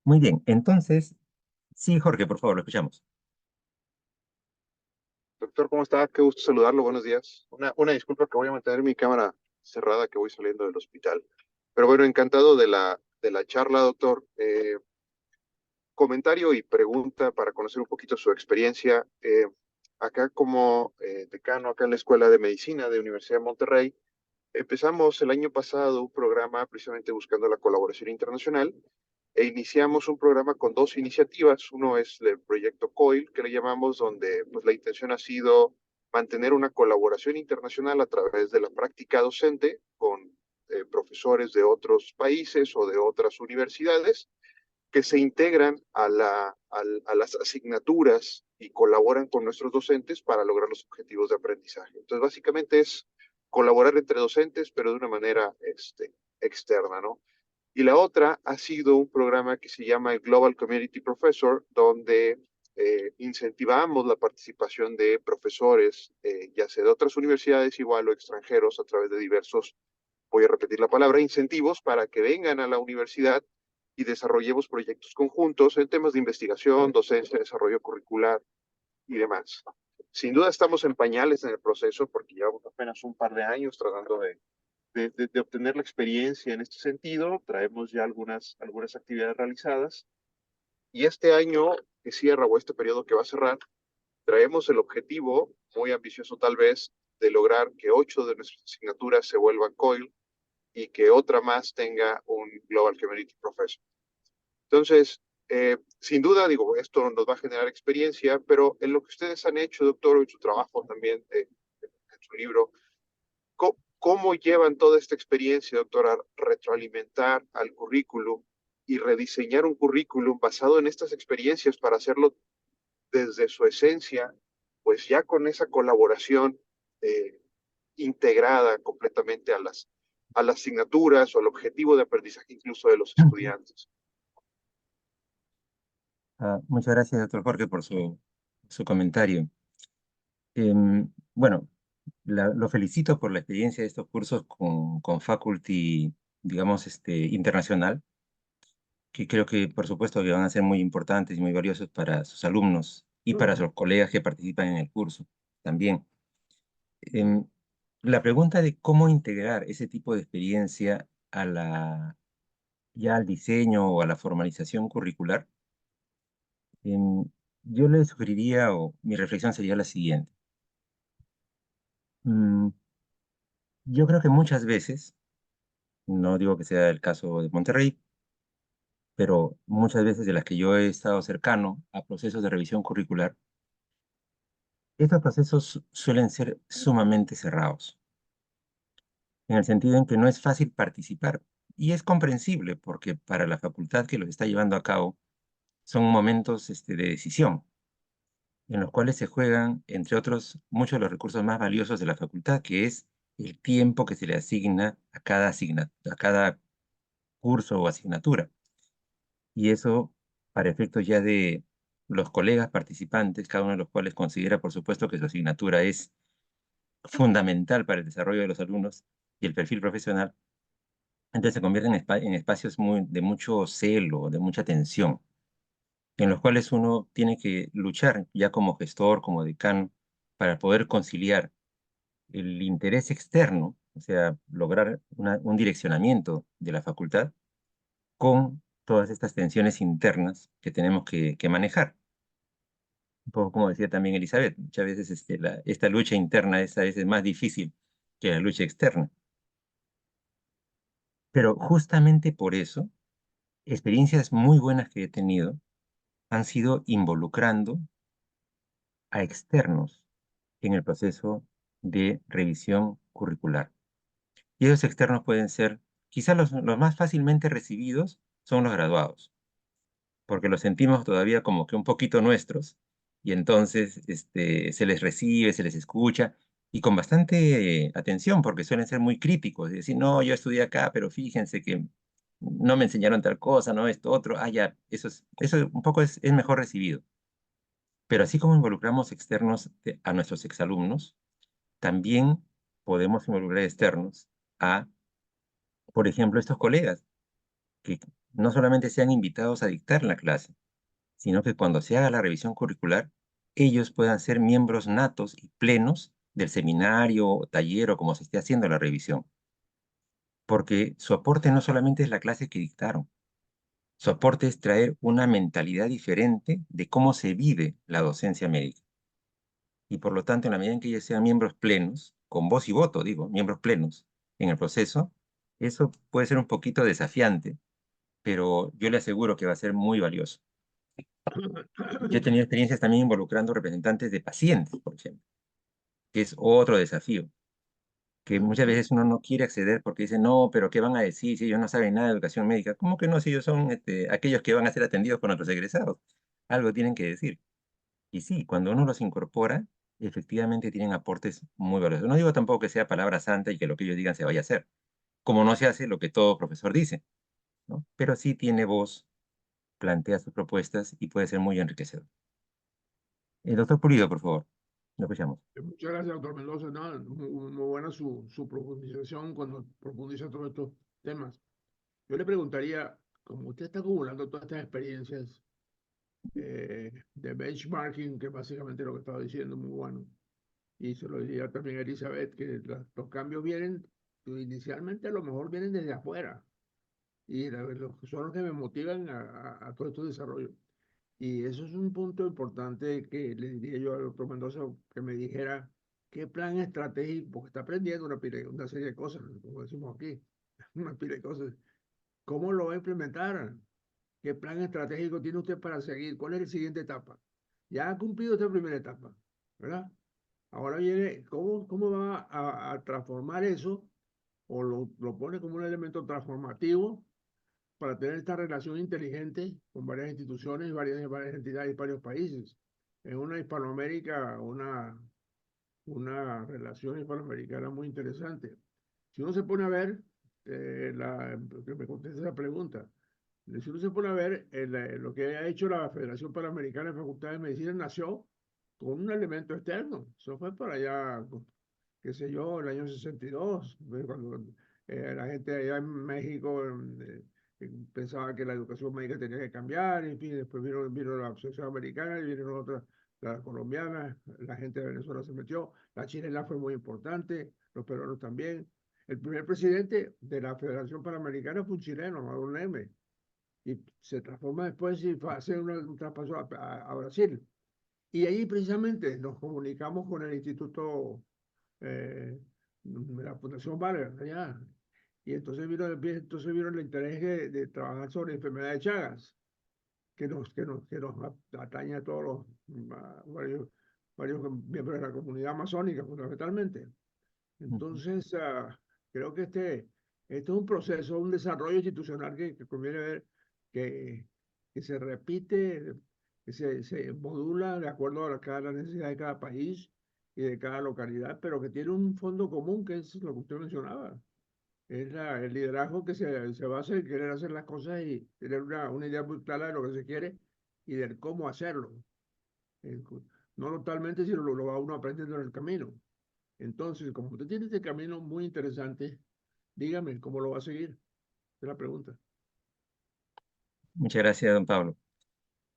Muy bien, entonces, sí, Jorge, por favor, lo escuchamos. Doctor, ¿cómo está? Qué gusto saludarlo. Buenos días. Una disculpa que voy a mantener mi cámara cerrada que voy saliendo del hospital. Pero bueno, encantado de la charla, doctor. Comentario y pregunta para conocer un poquito su experiencia. Acá como decano, acá en la Escuela de Medicina de Universidad de Monterrey, empezamos el año pasado un programa precisamente buscando la colaboración internacional e iniciamos un programa con dos iniciativas. Uno es el proyecto COIL, que le llamamos, donde pues la intención ha sido mantener una colaboración internacional a través de la práctica docente con profesores de otros países o de otras universidades que se integran a las asignaturas y colaboran con nuestros docentes para lograr los objetivos de aprendizaje. Entonces, básicamente es colaborar entre docentes, pero de una manera externa, ¿no? Y la otra ha sido un programa que se llama el Global Community Professor, donde incentivamos la participación de profesores, ya sea de otras universidades igual o extranjeros, a través de diversos, voy a repetir la palabra, incentivos para que vengan a la universidad y desarrollemos proyectos conjuntos en temas de investigación, docencia, desarrollo curricular y demás. Sin duda estamos en pañales en el proceso porque llevamos apenas un par de años tratando de obtener la experiencia en este sentido. Traemos ya algunas actividades realizadas y este año que cierra o este periodo que va a cerrar, traemos el objetivo, muy ambicioso tal vez, de lograr que 8 de nuestras asignaturas se vuelvan COIL y que otra más tenga un Global Community Professor. Entonces, sin duda, digo, esto nos va a generar experiencia, pero en lo que ustedes han hecho, doctor, en su trabajo también, en su libro, ¿cómo llevan toda esta experiencia, doctor, a retroalimentar al currículum y rediseñar un currículum basado en estas experiencias para hacerlo desde su esencia, pues ya con esa colaboración eh, integrada completamente a las asignaturas o al objetivo de aprendizaje incluso de los estudiantes? Muchas gracias, doctor Jorge, por su comentario. Bueno, lo felicito por la experiencia de estos cursos con faculty, digamos, internacional, que creo que, por supuesto, que van a ser muy importantes y muy valiosos para sus alumnos y para sus colegas que participan en el curso también. Em, la pregunta de cómo integrar ese tipo de experiencia ya al diseño o a la formalización curricular, em, yo le sugeriría, o mi reflexión sería la siguiente. Mm, yo creo que muchas veces, no digo que sea el caso de Monterrey, pero muchas veces de las que yo he estado cercano a procesos de revisión curricular, estos procesos suelen ser sumamente cerrados, en el sentido en que no es fácil participar. Y es comprensible, porque para la facultad que los está llevando a cabo, son momentos de decisión, en los cuales se juegan, entre otros, muchos de los recursos más valiosos de la facultad, que es el tiempo que se le asigna a cada curso o asignatura. Y eso para efectos ya de los colegas participantes, cada uno de los cuales considera, por supuesto, que su asignatura es fundamental para el desarrollo de los alumnos y el perfil profesional, entonces se convierten en espacios de mucho celo, de mucha tensión, en los cuales uno tiene que luchar ya como gestor, como decano, para poder conciliar el interés externo, o sea, lograr un direccionamiento de la facultad con todas estas tensiones internas que tenemos que manejar. Un poco como decía también Elizabeth, muchas veces esta lucha interna es a veces más difícil que la lucha externa. Pero justamente por eso, experiencias muy buenas que he tenido han sido involucrando a externos en el proceso de revisión curricular. Y esos externos pueden ser, quizás los más fácilmente recibidos son los graduados, porque los sentimos todavía como que un poquito nuestros, y entonces se les recibe, se les escucha, y con bastante atención, porque suelen ser muy críticos, y decir, no, yo estudié acá, pero fíjense que no me enseñaron tal cosa, no esto otro, ya, eso un poco es mejor recibido. Pero así como involucramos externos a nuestros exalumnos, también podemos involucrar externos a, por ejemplo, estos colegas, que no solamente sean invitados a dictar la clase, sino que cuando se haga la revisión curricular, ellos puedan ser miembros natos y plenos del seminario, taller o como se esté haciendo la revisión. Porque su aporte no solamente es la clase que dictaron, su aporte es traer una mentalidad diferente de cómo se vive la docencia médica. Y por lo tanto, en la medida en que ellos sean miembros plenos, con voz y voto, digo, miembros plenos en el proceso, eso puede ser un poquito desafiante, pero yo le aseguro que va a ser muy valioso. Yo he tenido experiencias también involucrando representantes de pacientes, por ejemplo, que es otro desafío, que muchas veces uno no quiere acceder porque dice, no, pero ¿qué van a decir si ellos no saben nada de educación médica? ¿Cómo que no, si ellos son aquellos que van a ser atendidos por nuestros egresados? Algo tienen que decir. Y sí, cuando uno los incorpora, efectivamente tienen aportes muy valiosos. No digo tampoco que sea palabra santa y que lo que ellos digan se vaya a hacer, como no se hace lo que todo profesor dice, ¿no? Pero sí tiene voz, plantea sus propuestas y puede ser muy enriquecedor. El doctor Pulido, por favor, lo escuchamos. Muchas gracias, doctor Mendoza. No, muy buena su profundización cuando profundiza todos estos temas. Yo le preguntaría, como usted está acumulando todas estas experiencias de benchmarking, que básicamente lo que estaba diciendo, muy bueno, y se lo diría también a Elizabeth, que los cambios vienen, inicialmente a lo mejor vienen desde afuera, y son los que me motivan a todo este desarrollo. Y eso es un punto importante que le diría yo al doctor Mendoza, que me dijera qué plan estratégico, porque está aprendiendo una serie de cosas, como decimos aquí, una pila de cosas. ¿Cómo lo va a implementar? ¿Qué plan estratégico tiene usted para seguir? ¿Cuál es la siguiente etapa? Ya ha cumplido esta primera etapa, ¿verdad? Ahora viene, ¿cómo va a transformar eso? O lo pone como un elemento transformativo para tener esta relación inteligente con varias instituciones, varias entidades y varios países. En una Hispanoamérica, una relación hispanoamericana muy interesante. Si uno se pone a ver, que me conteste esa pregunta, si uno se pone a ver, lo que ha hecho la Federación Panamericana de Facultades de Medicina nació con un elemento externo. Eso fue por allá, qué sé yo, el año 62, cuando la gente allá en México pensaba que la educación médica tenía que cambiar, en fin, después vino la Asociación Americana y vinieron otras, la colombiana, la gente de Venezuela se metió, la chilena fue muy importante, los peruanos también. El primer presidente de la Federación Panamericana fue un chileno, Amador Neme, y se transforma después y hace un traspaso a Brasil. Y ahí precisamente nos comunicamos con el Instituto la Fundación Vargas allá. Y entonces vino el interés de trabajar sobre enfermedad de Chagas, que nos atañe a todos varios miembros de la comunidad amazónica, fundamentalmente. Ujú. Entonces, creo que este es un proceso, un desarrollo institucional que conviene ver que, que se repite, que se modula de acuerdo a cada necesidad de cada país y de cada localidad, pero que tiene un fondo común, que es lo que usted mencionaba. Es el liderazgo que se basa en querer hacer las cosas y tener una idea muy clara de lo que se quiere y del cómo hacerlo. No totalmente, sino lo va uno aprendiendo en el camino. Entonces, como usted tiene este camino muy interesante, dígame cómo lo va a seguir. Esa es la pregunta. Muchas gracias, don Pablo.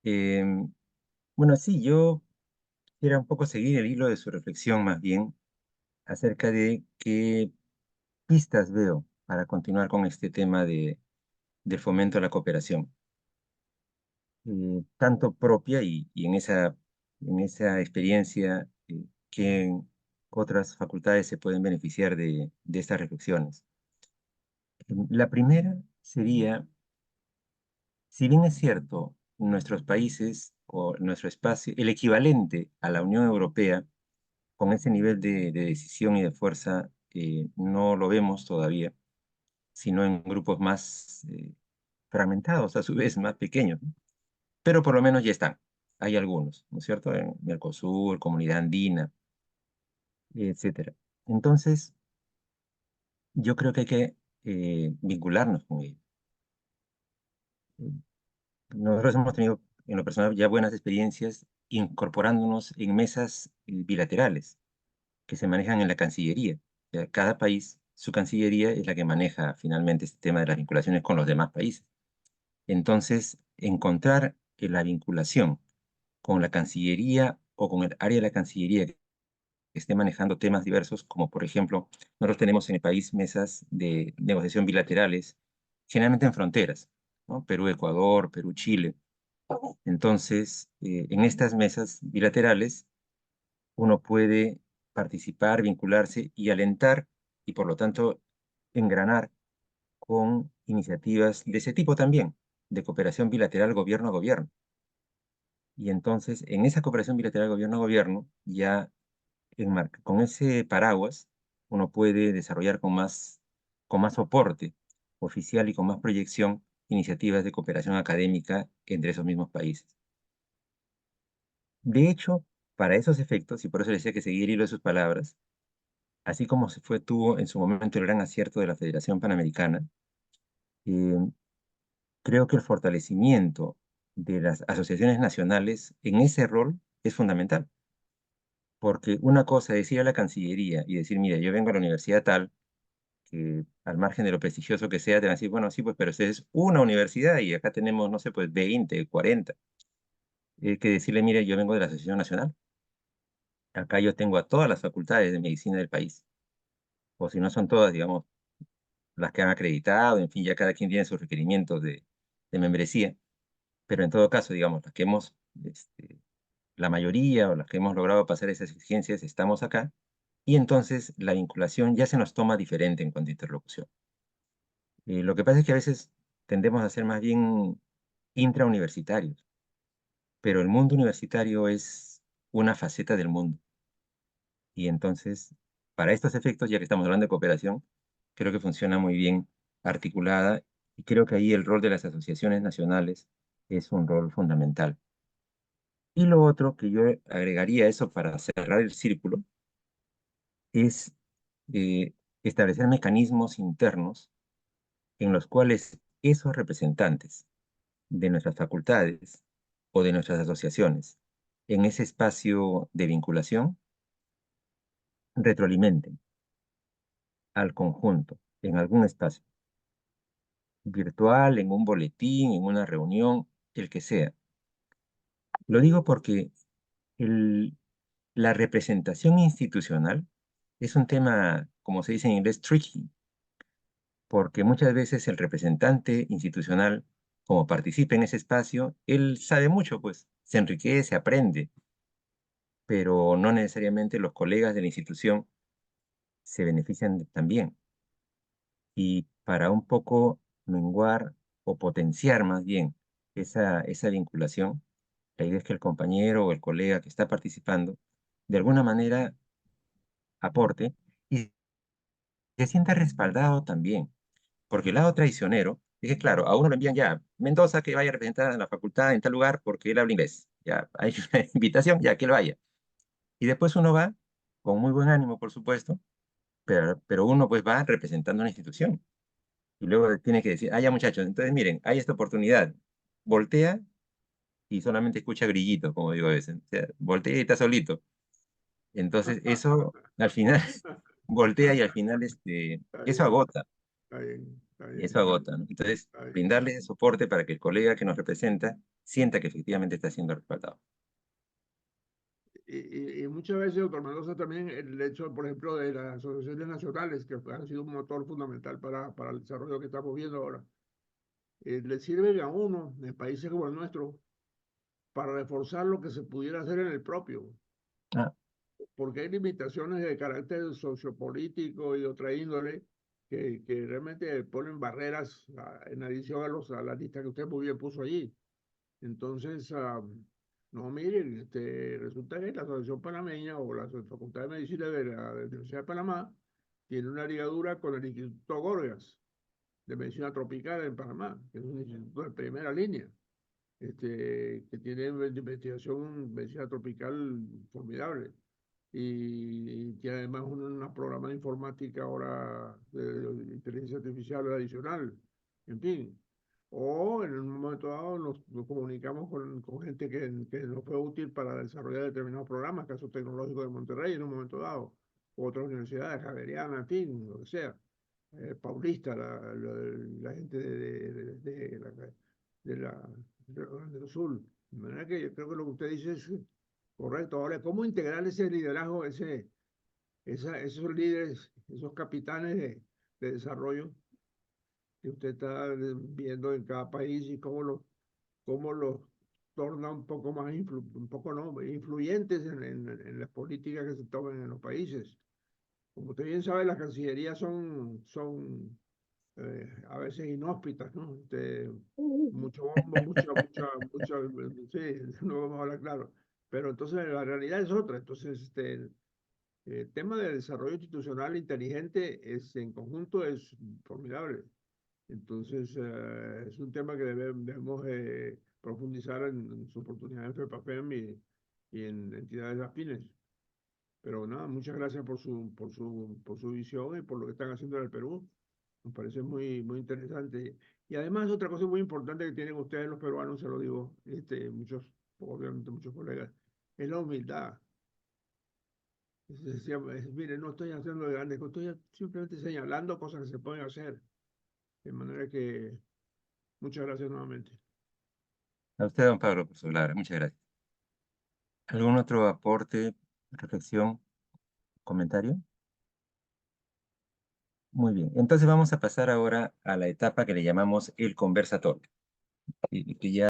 Bueno, sí, yo quisiera un poco seguir el hilo de su reflexión más bien acerca de qué pistas veo para continuar con este tema del fomento a la cooperación, tanto propia y en esa experiencia, qué otras facultades se pueden beneficiar de estas reflexiones. La primera sería, si bien es cierto, nuestros países o nuestro espacio, el equivalente a la Unión Europea, con ese nivel de decisión y de fuerza, no lo vemos todavía, sino en grupos más fragmentados, a su vez más pequeños, ¿no? Pero por lo menos ya están. Hay algunos, ¿no es cierto? En Mercosur, Comunidad Andina, etcétera. Entonces, yo creo que hay que vincularnos con ellos. Nosotros hemos tenido en lo personal ya buenas experiencias incorporándonos en mesas bilaterales que se manejan en la Cancillería. O sea, cada país, su Cancillería es la que maneja finalmente este tema de las vinculaciones con los demás países. Entonces, encontrar la vinculación con la Cancillería o con el área de la Cancillería que esté manejando temas diversos, como por ejemplo, nosotros tenemos en el país mesas de negociación bilaterales, generalmente en fronteras, ¿no? Perú, Ecuador, Perú, Chile. Entonces, en estas mesas bilaterales, uno puede participar, vincularse y alentar y por lo tanto engranar con iniciativas de ese tipo también, de cooperación bilateral gobierno a gobierno. Y entonces, en esa cooperación bilateral gobierno a gobierno, ya con ese paraguas, uno puede desarrollar con más soporte oficial y con más proyección iniciativas de cooperación académica entre esos mismos países. De hecho, para esos efectos, y por eso le decía que seguir el hilo de sus palabras, así como tuvo en su momento el gran acierto de la Federación Panamericana, eh, creo que el fortalecimiento de las asociaciones nacionales en ese rol es fundamental. Porque una cosa es ir a la Cancillería y decir, mira, yo vengo a la universidad tal, que al margen de lo prestigioso que sea, te van a decir, bueno, sí, pues, pero esta es una universidad y acá tenemos, no sé, pues 20, 40. Que decirle, mire, yo vengo de la Asociación Nacional. Acá yo tengo a todas las facultades de medicina del país. O si no son todas, digamos, las que han acreditado, en fin, ya cada quien tiene sus requerimientos de membresía. Pero en todo caso, digamos, las que hemos, la mayoría o las que hemos logrado pasar esas exigencias, estamos acá. Y entonces la vinculación ya se nos toma diferente en cuanto a interlocución. Lo que pasa es que a veces tendemos a ser más bien intrauniversitarios, pero el mundo universitario es una faceta del mundo. Y entonces, para estos efectos, ya que estamos hablando de cooperación, creo que funciona muy bien articulada y creo que ahí el rol de las asociaciones nacionales es un rol fundamental. Y lo otro que yo agregaría a eso para cerrar el círculo es eh, establecer mecanismos internos en los cuales esos representantes de nuestras facultades o de nuestras asociaciones en ese espacio de vinculación retroalimenten al conjunto en algún espacio virtual, en un boletín, en una reunión, el que sea. Lo digo porque el- la representación institucional es un tema, como se dice en inglés, tricky, porque muchas veces el representante institucional, como participa en ese espacio, él sabe mucho, pues se enriquece, aprende, pero no necesariamente los colegas de la institución se benefician también. Y para un poco menguar o potenciar más bien esa vinculación, la idea es que el compañero o el colega que está participando de alguna manera aporte y se sienta respaldado también. Porque el lado traicionero es que, claro, a uno lo envían ya, Mendoza, que vaya a representar a la facultad en tal lugar porque él habla inglés. Ya, hay una invitación, ya que él vaya. Y después uno va, con muy buen ánimo, por supuesto, pero uno pues va representando una institución. Y luego tiene que decir, ah, ya muchachos, entonces miren, hay esta oportunidad. Voltea y solamente escucha grillitos, como digo a veces. O sea, voltea y está solito. Entonces, eso al final voltea y al final Está eso bien, agota, está bien, está y bien, eso agota, ¿no? Entonces, está bien. brindarle soporte para que el colega que nos representa sienta que efectivamente está siendo respaldado. Y muchas veces, doctor Mendoza, también el hecho, por ejemplo, de las asociaciones nacionales, que han sido un motor fundamental para el desarrollo que estamos viendo ahora, le sirven a uno, en países como el nuestro, para reforzar lo que se pudiera hacer en el propio, Ah, porque hay limitaciones de carácter sociopolítico y de otra índole que realmente ponen barreras en adición a la lista que usted muy bien puso allí. Entonces, no, miren, resulta que la Asociación Panameña o la Facultad de Medicina de la Universidad de Panamá tiene una ligadura con el Instituto Gorgas de Medicina Tropical en Panamá, que es un instituto de primera línea, que tiene investigación medicina tropical formidable y tiene además un programa de informática ahora de inteligencia artificial adicional, en fin. O en un momento dado nos comunicamos con gente que nos fue útil para desarrollar determinados programas, caso tecnológico de Monterrey en un momento dado, u otras universidades, Javeriana, en fin, lo que sea. Paulista, la gente de la, del sur. De manera que yo creo que lo que usted dice es correcto. Ahora, ¿cómo integrar ese liderazgo, esos líderes, esos capitanes de desarrollo que usted está viendo en cada país y cómo los torna un poco más, un poco no, influyentes en las políticas que se toman en los países? Como usted bien sabe, las cancillerías son a veces inhóspitas, ¿no? Mucho bombo, sí, no vamos a hablar claro. Pero entonces la realidad es otra. Entonces, el tema del desarrollo institucional inteligente en conjunto es formidable. Entonces, es un tema que debemos profundizar en su oportunidad en FEPAFEM y en entidades afines. Pero nada, muchas gracias por su visión y por lo que están haciendo en el Perú. Me parece muy interesante. Y además, otra cosa muy importante que tienen ustedes los peruanos, se lo digo, obviamente muchos colegas, es la humildad. Mire, no estoy haciendo de grandes cosas, estoy simplemente señalando cosas que se pueden hacer. De manera que, muchas gracias nuevamente. a usted, don Pablo, por su palabra. Muchas gracias. ¿Algún otro aporte, reflexión, comentario? Muy bien. Entonces vamos a pasar ahora a la etapa que le llamamos el conversatorio, que ya